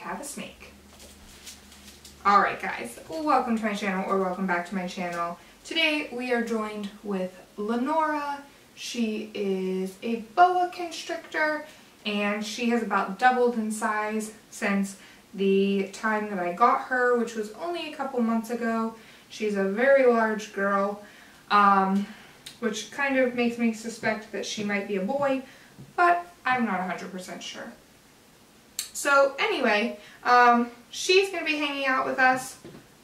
have a snake. Alright guys, welcome to my channel, or welcome back to my channel. Today we are joined with Lenora. She is a boa constrictor and she has about doubled in size since the time that I got her, which was only a couple months ago. She's a very large girl, which kind of makes me suspect that she might be a boy, but I'm not 100% sure. So anyway, she's going to be hanging out with us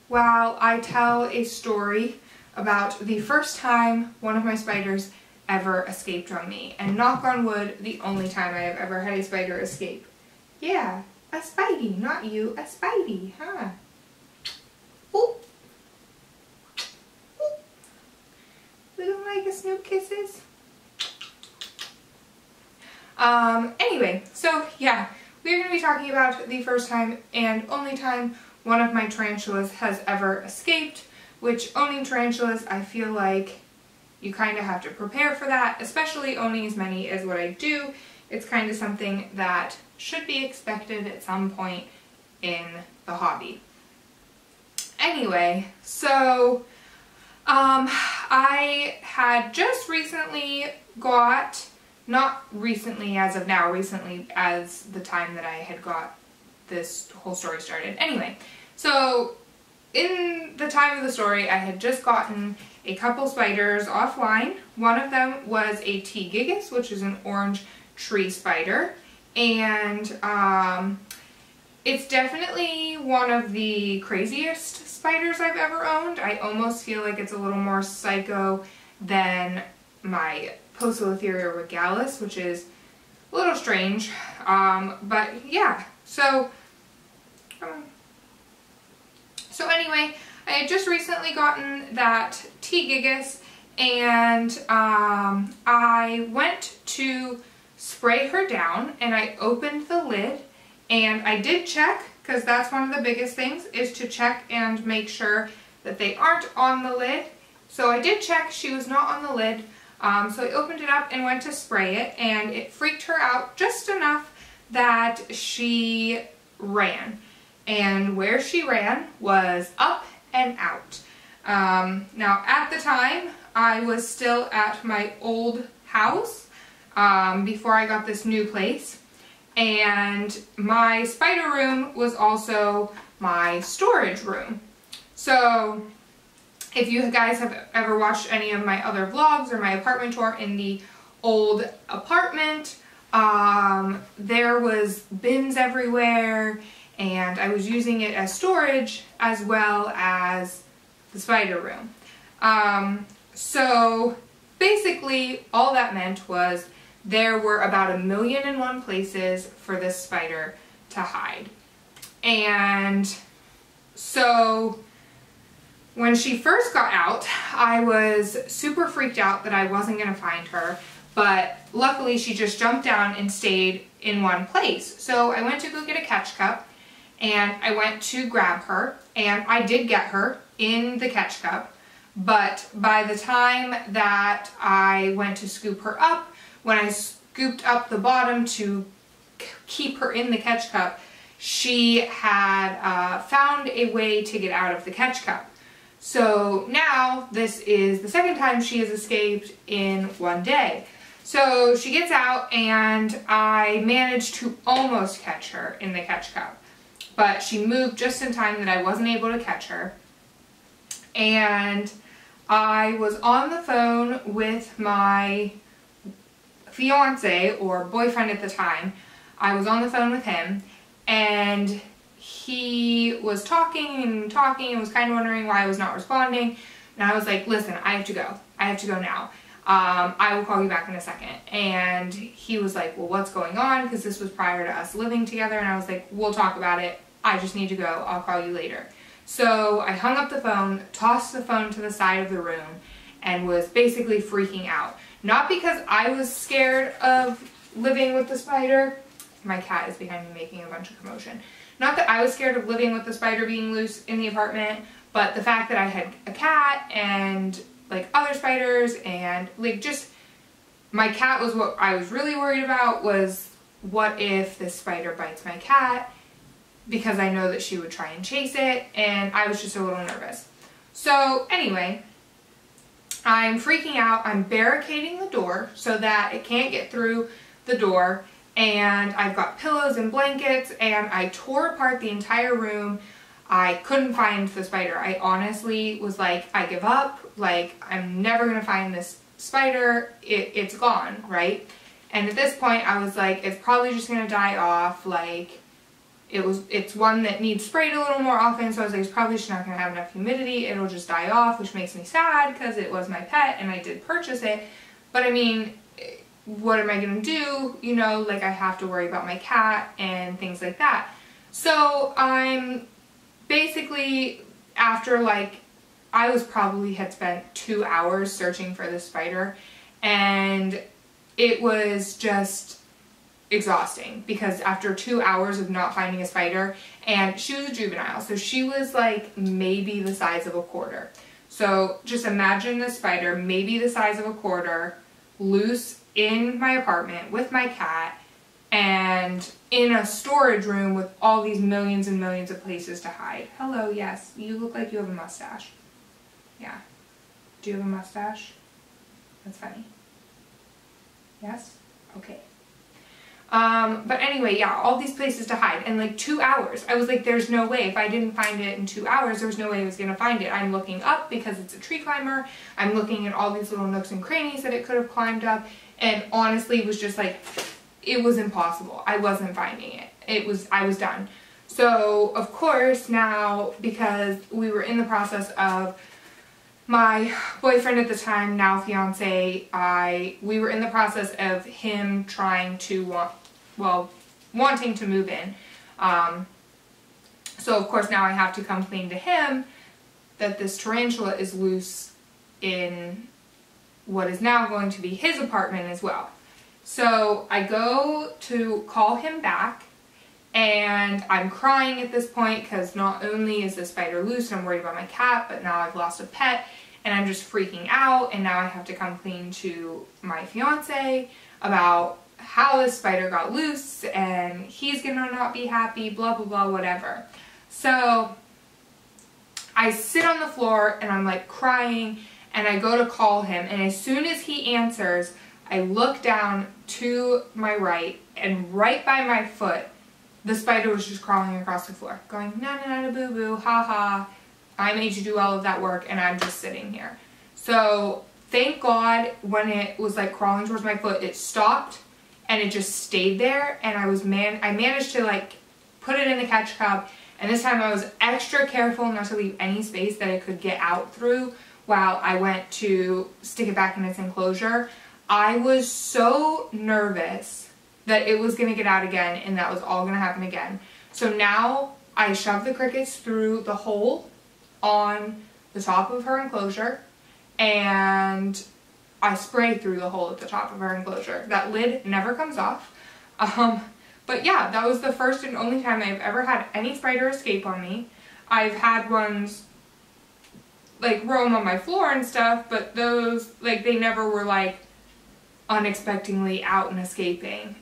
while I tell a story about the first time one of my spiders ever escaped on me. And knock on wood, the only time I have ever had a spider escape. Yeah, a spidey, not you, a spidey, huh? Ooh. Ooh. We don't like a Snoop kisses? Anyway, so yeah, we're going to be talking about the first time and only time one of my tarantulas has ever escaped, which owning tarantulas, I feel like you kind of have to prepare for that, especially owning as many as what I do. It's kind of something that should be expected at some point in the hobby. Anyway, so I had just recently got, not recently as of now, recently as the time that I had got this whole story started. Anyway, so in the time of the story, I had just gotten a couple spiders offline. One of them was a T. gigas, which is an orange tree spider, and it's definitely one of the craziest spiders I've ever owned. I almost feel like it's a little more psycho than my Poecilotheria regalis, which is a little strange, but yeah, so anyway, I had just recently gotten that T. gigas, and I went to spray her down, and I opened the lid, and I did check, because that's one of the biggest things, is to check and make sure that they aren't on the lid. So I did check, she was not on the lid, so I opened it up and went to spray it, and it freaked her out just enough that she ran. And where she ran was up and out. Now at the time, I was still at my old house before I got this new place. And my spider room was also my storage room. So if you guys have ever watched any of my other vlogs or my apartment tour in the old apartment, there was bins everywhere, and I was using it as storage as well as the spider room. So basically all that meant was there were about 1,000,001 places for this spider to hide. And so when she first got out, I was super freaked out that I wasn't going to find her, but luckily she just jumped down and stayed in one place. So I went to go get a catch cup, and I went to grab her, and I did get her in the catch cup, but by the time that I went to scoop her up, when I scooped up the bottom to keep her in the catch cup, she had found a way to get out of the catch cup. So now this is the second time she has escaped in one day. So she gets out, and I managed to almost catch her in the catch cup, but she moved just in time that I wasn't able to catch her. And I was on the phone with my fiance, or boyfriend at the time. I was on the phone with him, and he was talking and talking and was kind of wondering why I was not responding. And I was like, listen, I have to go. I have to go now. I will call you back in a second. And he was like, well, what's going on? Because this was prior to us living together. And I was like, we'll talk about it. I just need to go. I'll call you later. So I hung up the phone, tossed the phone to the side of the room, and was basically freaking out. Not because I was scared of living with the spider. My cat is behind me making a bunch of commotion. Not that I was scared of living with the spider being loose in the apartment, but the fact that I had a cat and like other spiders, and like just my cat was what I was really worried about. Was what if this spider bites my cat? because I know that she would try and chase it, and I was just a little nervous. So anyway, I'm freaking out. I'm barricading the door so that it can't get through the door, and I've got pillows and blankets, and I tore apart the entire room. I couldn't find the spider. I honestly was like, I give up. Like, I'm never gonna find this spider. It's gone, right? And at this point, I was like, it's probably just gonna die off. Like, it's one that needs sprayed a little more often, so I was like, it's probably just not gonna have enough humidity. It'll just die off, which makes me sad because it was my pet and I did purchase it. But I mean, what am I gonna do? You know, like, I have to worry about my cat and things like that. So I'm basically, after like, I had spent 2 hours searching for this spider, and it was just exhausting because after 2 hours of not finding a spider, and she was a juvenile, so she was like maybe the size of a quarter. So just imagine this spider, maybe the size of a quarter, loose in my apartment with my cat, and in a storage room with all these millions and millions of places to hide. Hello, yes, you look like you have a mustache. Yeah. Do you have a mustache? That's funny. Yes? Okay. But anyway, yeah, all these places to hide, and like 2 hours. I was like, there's no way. If I didn't find it in 2 hours, there was no way I was gonna find it. I'm looking up because it's a tree climber. I'm looking at all these little nooks and crannies that it could have climbed up, and honestly, it was just like, it was impossible. I wasn't finding it. I was done. So, of course, now, because we were in the process of, my boyfriend at the time, now fiance, we were in the process of him trying to wanting to move in. So of course now I have to complain to him that this tarantula is loose in what is now going to be his apartment as well. So I go to call him back, and I'm crying at this point because not only is the spider loose and I'm worried about my cat, but now I've lost a pet and I'm just freaking out, and now I have to complain to my fiance about how this spider got loose, and he's gonna not be happy, blah blah blah, whatever. So I sit on the floor and I'm like crying, and I go to call him, and as soon as he answers, I look down to my right, and right by my foot, the spider was just crawling across the floor, going, na na na boo boo, ha ha, I made you do all of that work, and I'm just sitting here. So thank God when it was like crawling towards my foot, it stopped, and it just stayed there, and I managed to like put it in the catch cup, and this time I was extra careful not to leave any space that it could get out through while I went to stick it back in its enclosure. I was so nervous that it was going to get out again, and that was all going to happen again. So now I shove the crickets through the hole on the top of her enclosure, and I spray through the hole at the top of her enclosure. That lid never comes off. But yeah, that was the first and only time I've ever had any spider escape on me. I've had ones like roam on my floor and stuff, but those, like, they never were like unexpectedly out and escaping.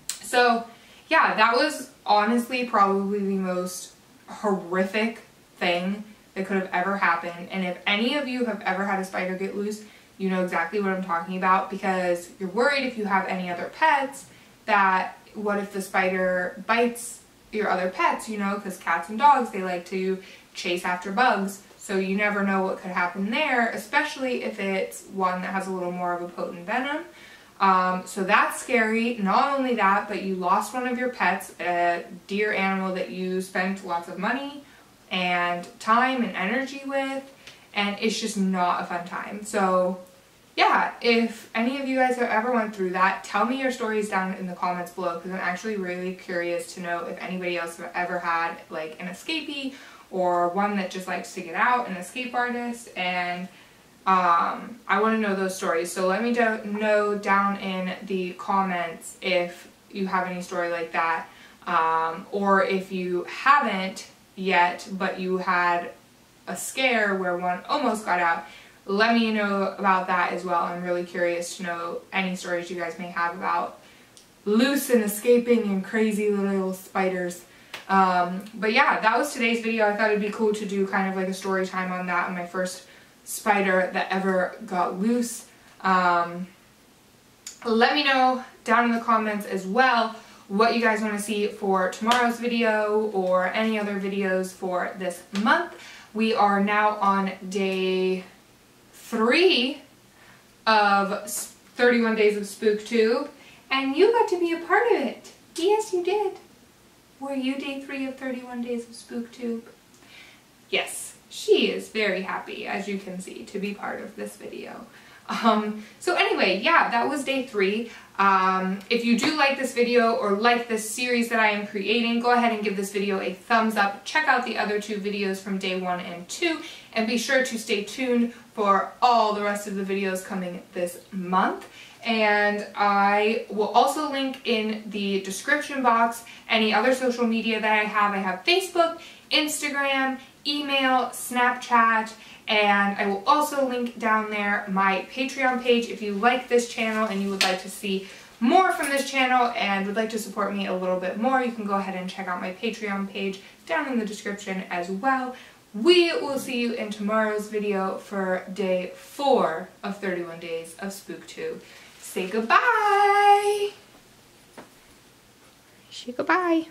So yeah, that was honestly probably the most horrific thing that could have ever happened. And if any of you have ever had a spider get loose, you know exactly what I'm talking about, because you're worried if you have any other pets that what if the spider bites your other pets, you know, because cats and dogs, they like to chase after bugs. So you never know what could happen there, especially if it's one that has a little more of a potent venom. So that's scary. Not only that, but you lost one of your pets, a dear animal that you spent lots of money and time and energy with, and it's just not a fun time. So yeah, if any of you guys have ever went through that, tell me your stories down in the comments below, because I'm actually really curious to know if anybody else have ever had like an escapee or one that just likes to get out, an escape artist, and I want to know those stories. So let me know down in the comments if you have any story like that, or if you haven't yet but you had a scare where one almost got out. Let me know about that as well. I'm really curious to know any stories you guys may have about loose and escaping and crazy little spiders. But yeah, that was today's video. I thought it'd be cool to do kind of like a story time on that, and my first spider that ever got loose. Let me know down in the comments as well what you guys want to see for tomorrow's video or any other videos for this month. We are now on day 3 of 31 days of SpookTube, and you got to be a part of it. Yes, you did. Were you day 3 of 31 days of SpookTube? Yes, she is very happy, as you can see, to be part of this video. So anyway, yeah, that was day 3. If you do like this video or like this series that I am creating, go ahead and give this video a thumbs up. Check out the other 2 videos from day 1 and 2, and be sure to stay tuned for all the rest of the videos coming this month. And I will also link in the description box any other social media that I have. I have Facebook, Instagram, email, Snapchat, and I will also link down there my Patreon page. If you like this channel and you would like to see more from this channel and would like to support me a little bit more, you can go ahead and check out my Patreon page down in the description as well. We will see you in tomorrow's video for day 4 of 31 days of SpookTube. Say goodbye! Say goodbye.